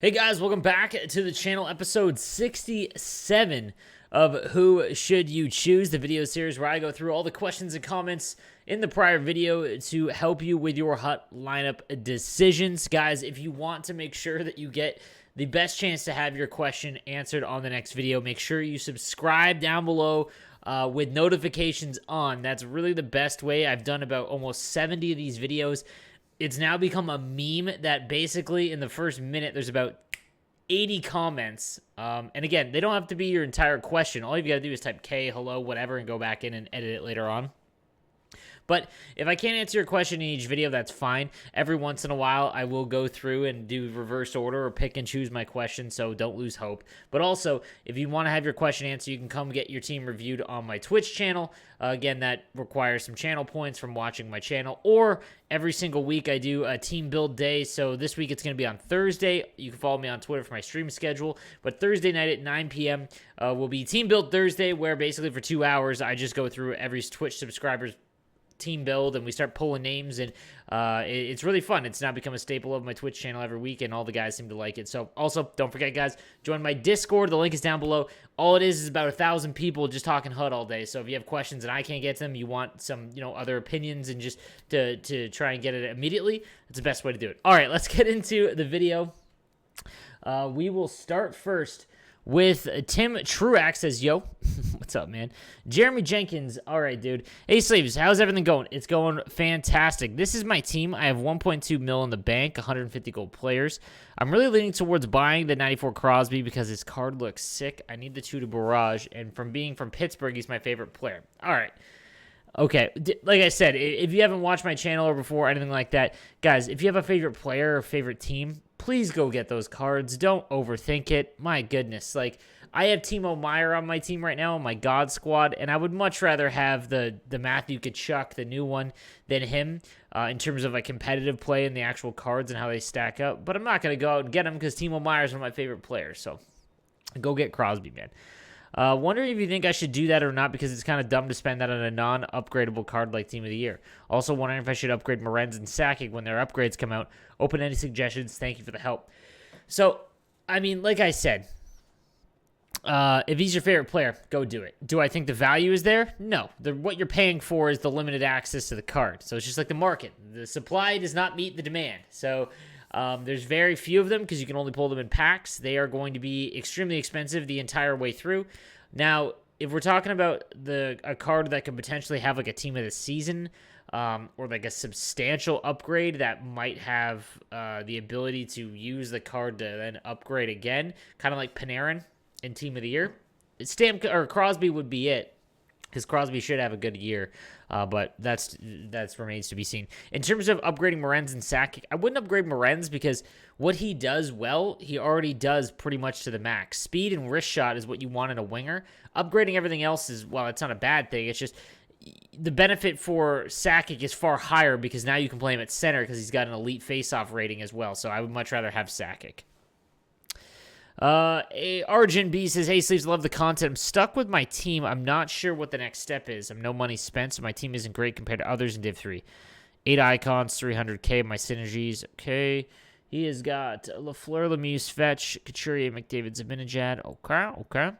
Hey guys, welcome back to the channel, episode 67 of Who Should You Choose, the video series where I go through all the questions and comments in the prior video to help you with your hut lineup decisions. Guys, if you want to make sure that you get the best chance to have your question answered on the next video, make sure you subscribe down below with notifications on. That's really the best way. I've done about almost 70 of these videos. It's now become a meme that basically in the first minute there's about 80 comments. And again, they don't have to be your entire question. All you've got to do is type K, hello, whatever, and go back in and edit it later on. But if I can't answer your question in each video, that's fine. Every once in a while, I will go through and do reverse order or pick and choose my question, so don't lose hope. But also, if you want to have your question answered, you can come get your team reviewed on my Twitch channel. Again, that requires some channel points from watching my channel. Or every single week, I do a team build day. So this week, it's going to be on Thursday. You can follow me on Twitter for my stream schedule. But Thursday night at 9 p.m. Will be Team Build Thursday, where basically for 2 hours, I just go through every Twitch subscriber's team build and we start pulling names, and it's really fun. It's now become a staple of my Twitch channel every week, and all the guys seem to like it. So also, don't forget, guys, join my Discord. The link is down below. All it is about 1,000 people just talking HUD all day. So if you have questions and I can't get to them, you want some other opinions and just to try and get it immediately, it's the best way to do it. All right, let's get into the video. We will start first with Tim Truax says, yo, what's up, man? Jeremy Jenkins, all right, dude. Hey, Sleeves, how's everything going? It's going fantastic. This is my team. I have 1.2 mil in the bank, 150 gold players. I'm really leaning towards buying the 94 Crosby because his card looks sick. I need the 2 to Barrage, and from being from Pittsburgh, he's my favorite player. All right. Okay, like I said, if you haven't watched my channel or before, anything like that, guys, if you have a favorite player or favorite team, please go get those cards. Don't overthink it. My goodness, like, I have Timo Meier on my team right now, on my God squad, and I would much rather have the Matthew Tkachuk, the new one, than him in terms of a competitive play in the actual cards and how they stack up. But I'm not going to go out and get him because Timo Meier is one of my favorite players, so go get Crosby, man. Wondering if you think I should do that or not, because it's kind of dumb to spend that on a non-upgradable card like Team of the Year. Also wondering if I should upgrade Morenz and Sakic when their upgrades come out. Open any suggestions. Thank you for the help. So, I mean, like I said, if he's your favorite player, go do it. Do I think the value is there? No. What you're paying for is the limited access to the card. So it's just like the market. The supply does not meet the demand. So there's very few of them because you can only pull them in packs. They are going to be extremely expensive the entire way through. Now, if we're talking about a card that could potentially have like a team of the season or like a substantial upgrade that might have the ability to use the card to then upgrade again, kind of like Panarin in Team of the Year, Crosby would be it. Because Crosby should have a good year, but that's remains to be seen. In terms of upgrading Morenz and Sakic, I wouldn't upgrade Morenz because what he does well, he already does pretty much to the max. Speed and wrist shot is what you want in a winger. Upgrading everything else is, well, it's not a bad thing. It's just the benefit for Sakic is far higher because now you can play him at center because he's got an elite faceoff rating as well. So I would much rather have Sakic. Arjun B says, hey, Sleeves, love the content. I'm stuck with my team. I'm not sure what the next step is. I'm no money spent, so my team isn't great compared to others in Div 3. 8 icons, 300k, my synergies. Okay. He has got Lafleur, Lemieux, Fetch, Couturier, McDavid, Zibanejad. Okay.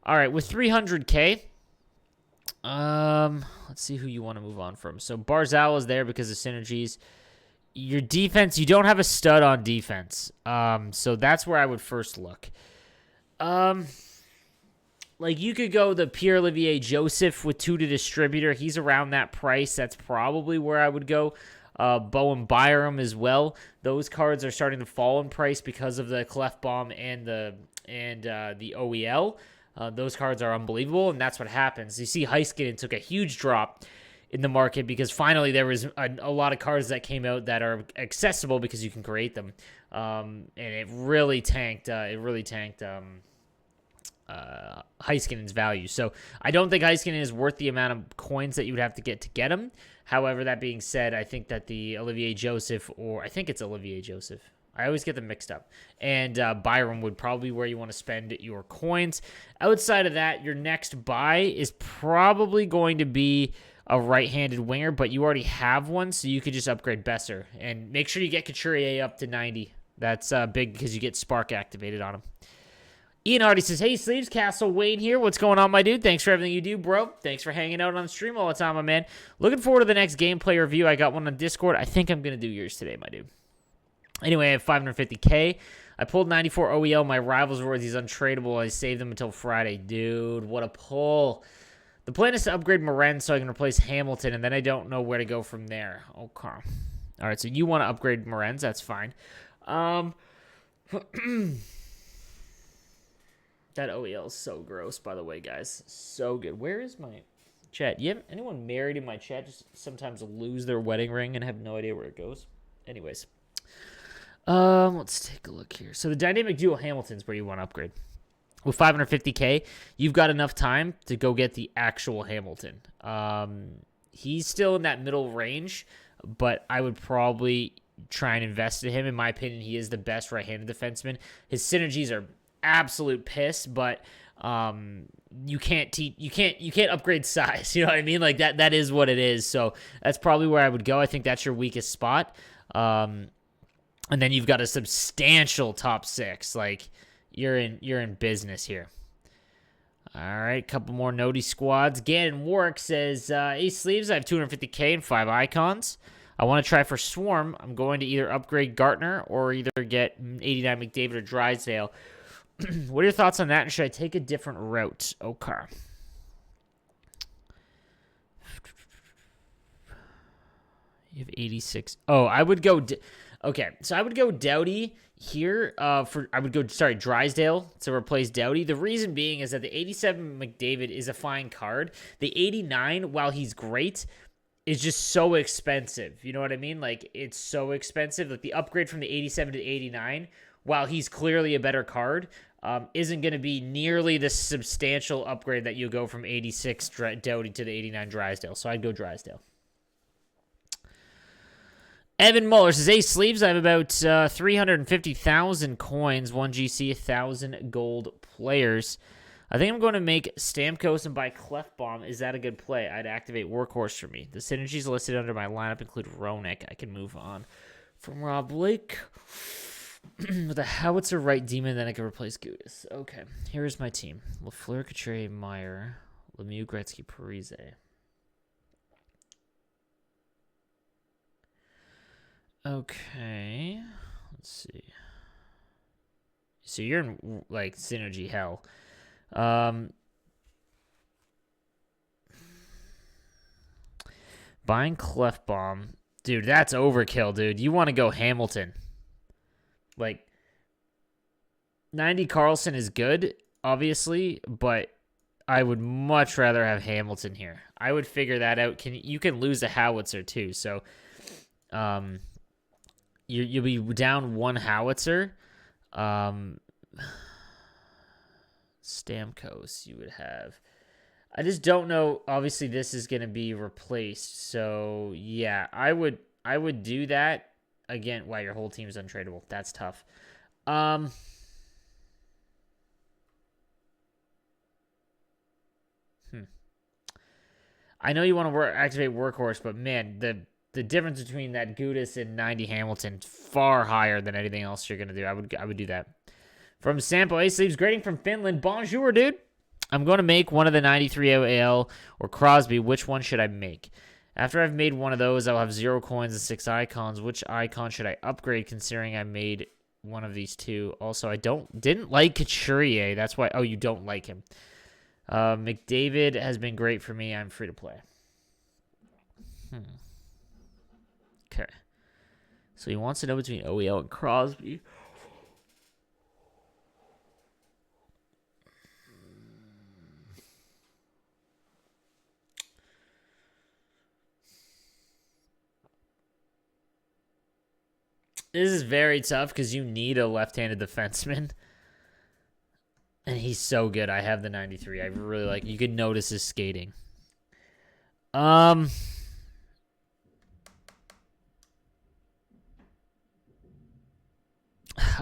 All right, with 300k, let's see who you want to move on from. So Barzal is there because of synergies. Your defense, you don't have a stud on defense. So that's where I would first look. Like you could go the Pierre-Olivier Joseph with 2 to distributor. He's around that price. That's probably where I would go. Bowen Byram as well. Those cards are starting to fall in price because of the Clefbaum and the OEL. Those cards are unbelievable, and that's what happens. You see Heiskanen took a huge drop in the market because finally there was a lot of cards that came out that are accessible because you can create them, and it really tanked. Heiskanen's value. So I don't think Heiskanen is worth the amount of coins that you would have to get him. However, that being said, I think that the Olivier Joseph, or I think it's Olivier Joseph, I always get them mixed up, and Byram would probably be where you want to spend your coins. Outside of that, your next buy is probably going to be a right-handed winger, but you already have one, so you could just upgrade Besser. And make sure you get Couturier up to 90. That's big because you get Spark activated on him. Ian Hardy says, hey, Sleeves, Castle Wayne here. What's going on, my dude? Thanks for everything you do, bro. Thanks for hanging out on the stream all the time, my man. Looking forward to the next gameplay review. I got one on Discord. I think I'm going to do yours today, my dude. Anyway, I have 550K. I pulled 94 OEL. My Rivals Awards. He's untradeable. I saved them until Friday. Dude, what a pull. The plan is to upgrade Moren so I can replace Hamilton, and then I don't know where to go from there. Okay. All right, so you want to upgrade Moren's. That's fine. That OEL is so gross, by the way, guys. So good. Where is my chat? You have anyone married in my chat just sometimes lose their wedding ring and have no idea where it goes? Anyways. Let's take a look here. So the Dynamic Duo Hamilton's where you want to upgrade. With 550K, you've got enough time to go get the actual Hamilton. He's still in that middle range, but I would probably try and invest in him. In my opinion, he is the best right-handed defenseman. His synergies are absolute piss, but you can't upgrade size. You know what I mean? Like that is what it is. So that's probably where I would go. I think that's your weakest spot. And then you've got a substantial top six. Like you're in business here. All right, couple more Noti squads. Gannon Warwick says, hey, Sleeves, I have 250K and 5 icons. I want to try for Swarm. I'm going to either upgrade Gartner or either get 89 McDavid or Drysdale. What are your thoughts on that? And should I take a different route? Okay. You have 86. Oh, I would go... Okay, so I would go Doughty here Drysdale to replace Doughty. The reason being is that the 87 McDavid is a fine card. The 89, while he's great, is just so expensive. You know what I mean? Like, it's so expensive. Like, the upgrade from the 87 to 89, while he's clearly a better card, isn't going to be nearly the substantial upgrade that you go from 86 Doughty to the 89 Drysdale. So I'd go Drysdale. Evan Muller says, hey, Sleeves, I have about 350,000 coins, 1 GC, 1,000 gold players. I think I'm going to make Stamkos and buy Clefbaum. Is that a good play? I'd activate Workhorse for me. The synergies listed under my lineup include Roenick. I can move on from Rob Blake. With a Howitzer right demon, then I can replace Gudis. Okay, here is my team. Lafleur, Couturier, Meyer, Lemieux, Gretzky, Parise. Okay, let's see. So you're in, like, synergy hell. Buying Clefbaum. Dude, that's overkill, dude. You want to go Hamilton. Like, 90 Carlson is good, obviously, but I would much rather have Hamilton here. I would figure that out. You can lose a Howitzer, too, so... You'll be down 1 Howitzer. Stamkos you would have. I just don't know. Obviously, this is going to be replaced. So, yeah, I would do that. Again, wow, your whole team is untradeable. That's tough. I know you want to activate Workhorse, but, man, the difference between that Gudis and 90 Hamilton far higher than anything else you're going to do. I would do that. From Sampo A Sleeves, grading from Finland. Bonjour, dude. I'm going to make one of the 93 AL or Crosby. Which one should I make? After I've made one of those, I'll have 0 coins and 6 icons. Which icon should I upgrade considering I made one of these two? Also, I didn't like Couturier. That's why. Oh, you don't like him. McDavid has been great for me. I'm free to play. Okay. So he wants to know between OEL and Crosby. This is very tough because you need a left-handed defenseman. And he's so good. I have the 93. I really like it. You can notice his skating. I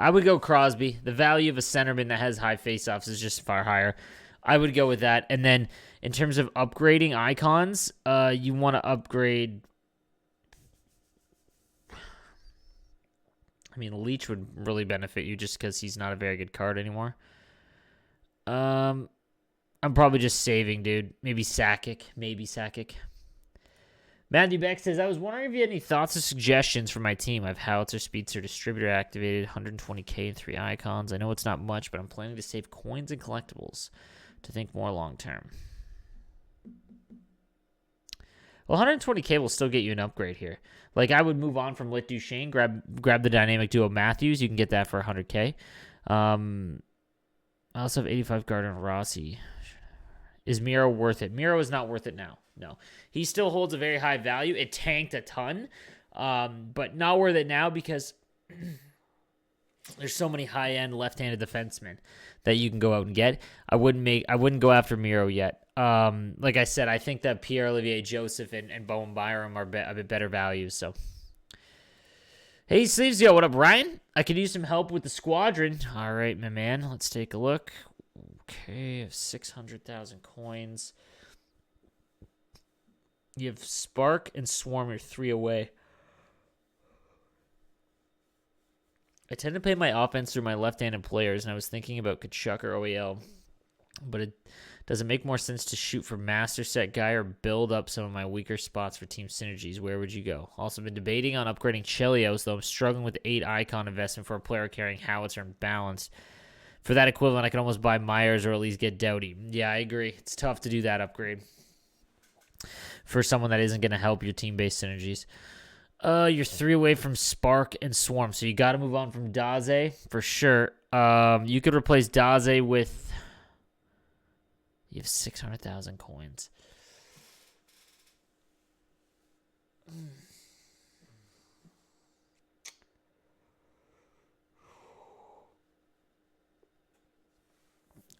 would go Crosby. The value of a centerman that has high faceoffs is just far higher. I would go with that. And then in terms of upgrading icons, you want to upgrade... I mean, Leach would really benefit you just because he's not a very good card anymore. I'm probably just saving, dude. Maybe Sakic. Matthew Beck says, I was wondering if you had any thoughts or suggestions for my team. I have Howitzer, Speedster, Distributor activated, 120k and 3 icons. I know it's not much, but I'm planning to save coins and collectibles to think more long term. Well, 120k will still get you an upgrade here. Like, I would move on from Lit Duchesne, grab the Dynamic Duo Matthews. You can get that for 100k. I also have 85 Gardner Rossi. Is Miro worth it? Miro is not worth it now. No. He still holds a very high value. It tanked a ton, but not worth it now because there's so many high-end left-handed defensemen that you can go out and get. I wouldn't go after Miro yet. Like I said, I think that Pierre-Olivier Joseph and Bowen Byram are a bit better values. So, hey, Sleeves, yo, what up, Ryan? I could use some help with the squadron. All right, my man. Let's take a look. Okay, I have 600,000 coins. You have Spark and Swarm. You're 3 away. I tend to play my offense through my left-handed players, and I was thinking about Kachuk or OEL. But does it make more sense to shoot for master set guy or build up some of my weaker spots for team synergies? Where would you go? Also been debating on upgrading Chelios, though I'm struggling with 8 icon investment for a player carrying Howitzer and Balanced. For that equivalent, I can almost buy Myers or at least get Doughty. Yeah, I agree. It's tough to do that upgrade for someone that isn't going to help your team-based synergies. You're 3 away from Spark and Swarm, so you got to move on from Daze for sure. You could replace Daze with... You have 600,000 coins.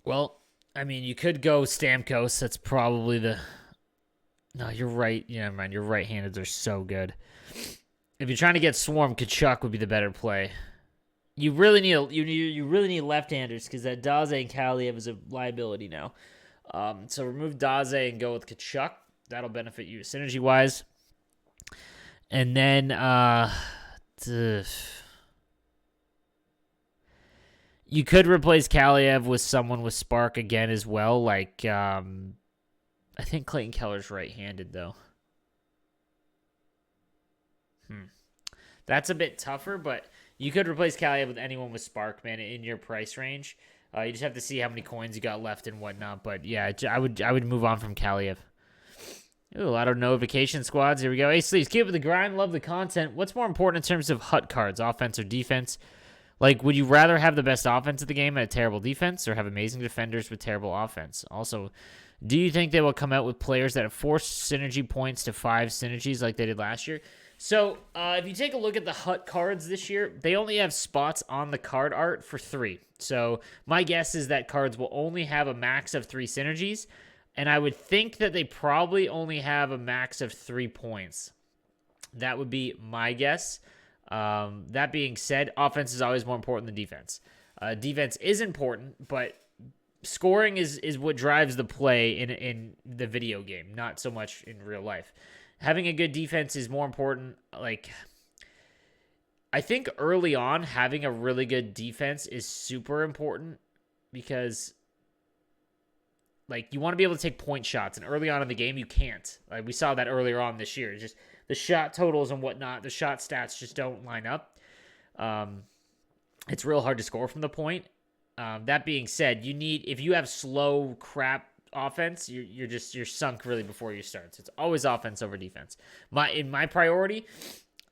Well, I mean, you could go Stamkos. That's probably the... No, you're right. Yeah, man, your right-handeds are so good. If you're trying to get Swarm, Kachuk would be the better play. You really need left-handers because that Daze and Kaliev is a liability now. So remove Daze and go with Kachuk. That'll benefit you synergy-wise. And then you could replace Kaliev with someone with Spark again as well. Like, I think Clayton Keller's right-handed, though. That's a bit tougher, but you could replace Kaliev with anyone with Spark, man, in your price range. You just have to see how many coins you got left and whatnot. But, yeah, I would move on from Kaliev. Ooh, a lot of notification squads. Here we go. Hey, Sleeves, keep up the grind. Love the content. What's more important in terms of HUT cards, offense or defense? Like, would you rather have the best offense of the game and a terrible defense or have amazing defenders with terrible offense? Also, do you think they will come out with players that have 4 synergy points to 5 synergies like they did last year? So, if you take a look at the HUT cards this year, they only have spots on the card art for 3. So, my guess is that cards will only have a max of 3 synergies, and I would think that they probably only have a max of 3 points. That would be my guess. That being said, offense is always more important than defense. Defense is important, but scoring is what drives the play in the video game, not so much in real life. Having a good defense is more important. Like, I think early on, having a really good defense is super important because, like, you want to be able to take point shots, and early on in the game, you can't. Like, we saw that earlier on this year. It's just the shot totals and whatnot, the shot stats just don't line up. It's real hard to score from the point. That being said, if you have slow crap offense, you're sunk really before you start. So it's always offense over defense. In my priority,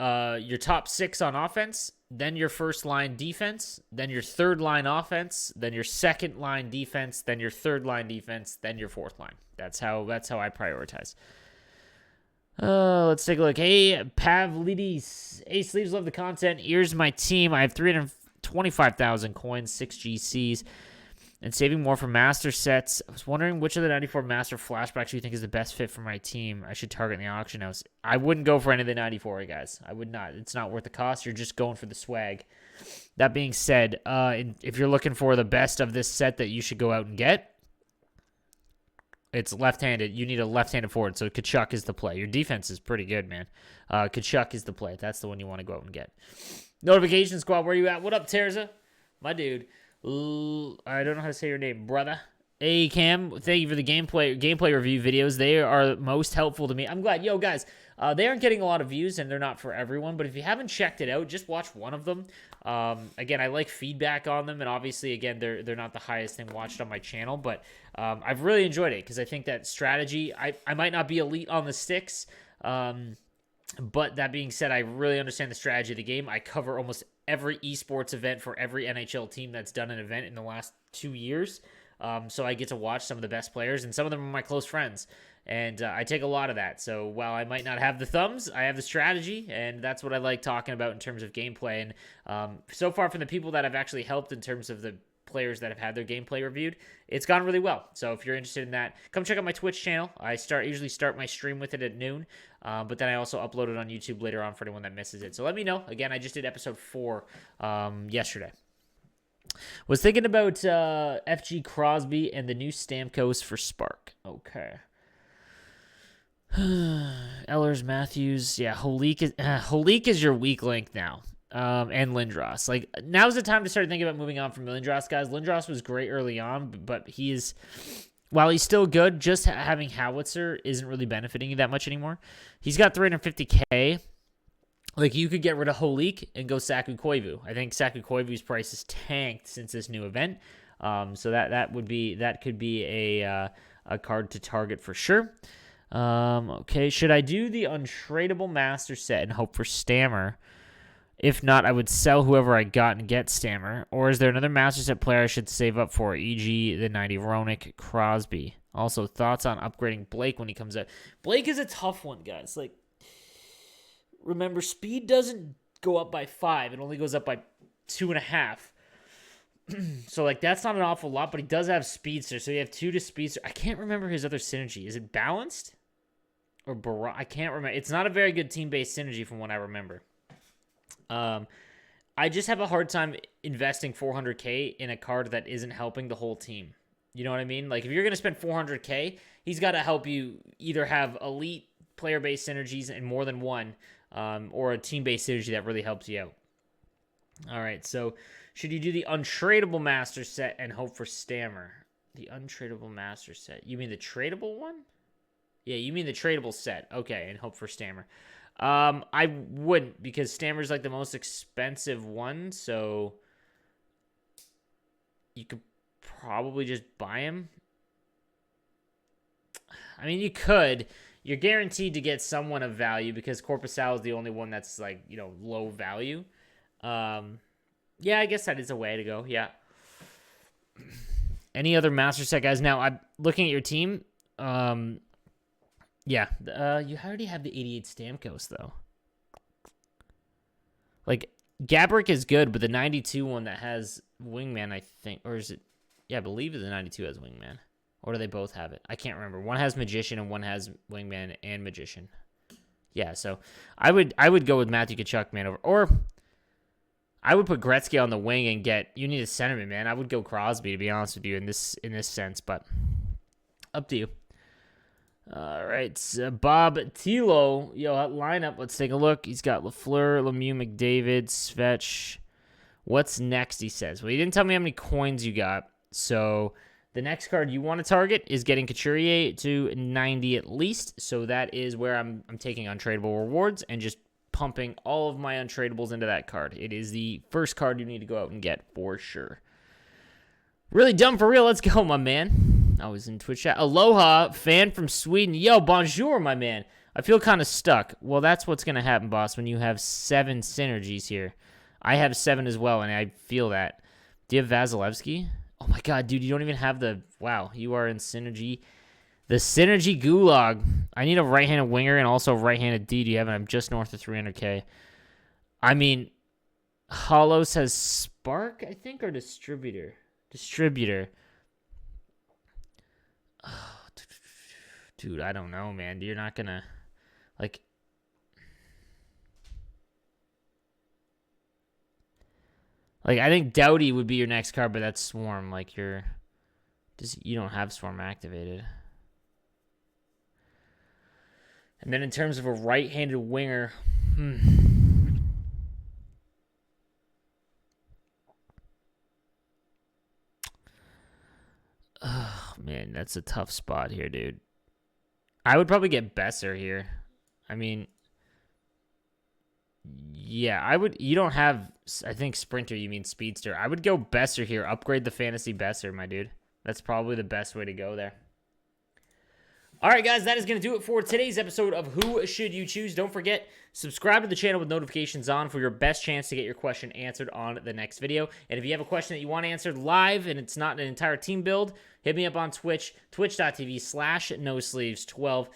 your top 6 on offense, then your first line defense, then your third line offense, then your second line defense, then your third line defense, then your fourth line. That's how I prioritize. Let's take a look. Hey, Pavlidis. Hey, Sleeves, love the content. Here's my team. I have 325,000 coins, 6 GCs, and saving more for master sets. I was wondering which of the 94 master flashbacks you think is the best fit for my team. I should target in the auction house. I wouldn't go for any of the 94, guys. I would not. It's not worth the cost. You're just going for the swag. That being said, if you're looking for the best of this set that you should go out and get, it's left-handed. You need a left-handed forward, so Kachuk is the play. Your defense is pretty good, man. Kachuk is the play. That's the one you want to go out and get. Notification Squad, where you at? What up, Terza? My dude. I don't know how to say your name, brother. Hey, Cam, thank you for the gameplay review videos. They are most helpful to me. I'm glad. Yo, guys, they aren't getting a lot of views, and they're not for everyone, but if you haven't checked it out, just watch one of them. Again, I like feedback on them, and obviously, again, they're not the highest thing watched on my channel, but I've really enjoyed it because I think that strategy, I might not be elite on the sticks, but that being said, I really understand the strategy of the game. I cover almost every esports event for every NHL team that's done an event in the last 2 years. So I get to watch some of the best players, and some of them are my close friends. And I take a lot of that. So while I might not have the thumbs, I have the strategy, and that's what I like talking about in terms of gameplay. And so far from the people that I've actually helped in terms of the players that have had their gameplay reviewed, it's gone really well. So if you're interested in that, come check out my Twitch channel. I usually start my stream with it at noon, but then I also upload it on YouTube later on for anyone that misses it. So let me know. Again, I just did episode 4 yesterday. Was thinking about FG Crosby and the new Stamkos for Spark. Okay. Ellers, Matthews. Yeah, Holik is your weak link now. And Lindros. Like, now's the time to start thinking about moving on from Lindros, guys. Lindros was great early on, but while he's still good, just having Howitzer isn't really benefiting you that much anymore. He's got 350K. Like, you could get rid of Holik and go Saku Koivu. I think Saku Koivu's price has tanked since this new event. So that could be a card to target for sure. Okay, should I do the untradeable master set and hope for Stammer? If not, I would sell whoever I got and get Stammer. Or is there another master set player I should save up for, e.g. the 90 Ronick Crosby? Also, thoughts on upgrading Blake when he comes out. Blake is a tough one, guys. Like, remember, speed doesn't go up by 5. It only goes up by 2.5. So, like, that's not an awful lot, but he does have speedster. So you have 2 to speedster. I can't remember his other synergy. Is it balanced? Or I can't remember. It's not a very good team-based synergy from what I remember. I just have a hard time investing 400K in a card that isn't helping the whole team. You know what I mean? Like, if you're going to spend 400K, he's got to help you either have elite player-based synergies and more than one, or a team-based synergy that really helps you out. All right, so should you do the untradeable master set and hope for Stammer? The untradeable master set. You mean the tradable one? Yeah, you mean the tradable set. Okay, and hope for Stammer. I wouldn't, because Stammer's like the most expensive one, so you could probably just buy him. I mean, you could. You're guaranteed to get someone of value because Corpusal is the only one that's, like, you know, low value. Yeah, I guess that is a way to go. Yeah. Any other master set guys? Now, I'm looking at your team. Yeah, you already have the 88 Stamkos, though. Like, Gabrick is good, but the 92 one that has Wingman, I think, or is it? Yeah, I believe the 92 has Wingman. Or do they both have it? I can't remember. One has Magician and one has Wingman and Magician. Yeah, so I would go with Matthew Tkachuk, man, or I would put Gretzky on the wing and you need a centerman, man. I would go Crosby, to be honest with you, in this sense, but up to you. All right, Bob Tilo, yo, lineup. Let's take a look. He's got Lafleur, Lemieux, McDavid, Svetch. What's next? He says. Well, he didn't tell me how many coins you got. So the next card you want to target is getting Couturier to 90 at least. So that is where I'm taking untradeable rewards and just pumping all of my untradables into that card. It is the first card you need to go out and get for sure. Really dumb for real. Let's go, my man. I was in Twitch chat. Aloha, fan from Sweden. Yo, bonjour, my man. I feel kind of stuck. Well, that's what's going to happen, boss, when you have 7 synergies here. I have 7 as well, and I feel that. Do you have Vasilevsky? Oh, my God, dude, you don't even have the... Wow, you are in synergy. The synergy gulag. I need a right-handed winger and also a right-handed D. Do you have it? I'm just north of 300K. I mean, Hollows has Spark, I think, or Distributor? Distributor. Oh, dude, I don't know, man. You're not going to, like... Like, I think Doughty would be your next card, but that's Swarm. Like, you don't have Swarm activated. And then in terms of a right-handed winger, man, that's a tough spot here, dude. I would probably get Besser here. I mean, yeah, I would. You don't have, I think, Sprinter, you mean Speedster. I would go Besser here. Upgrade the Fantasy Besser, my dude. That's probably the best way to go there. All right, guys, that is going to do it for today's episode of Who Should You Choose? Don't forget, subscribe to the channel with notifications on for your best chance to get your question answered on the next video. And if you have a question that you want answered live and it's not an entire team build, hit me up on Twitch, twitch.tv/nosleeves12.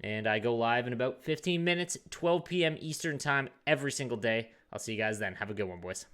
And I go live in about 15 minutes, 12 p.m. Eastern time every single day. I'll see you guys then. Have a good one, boys.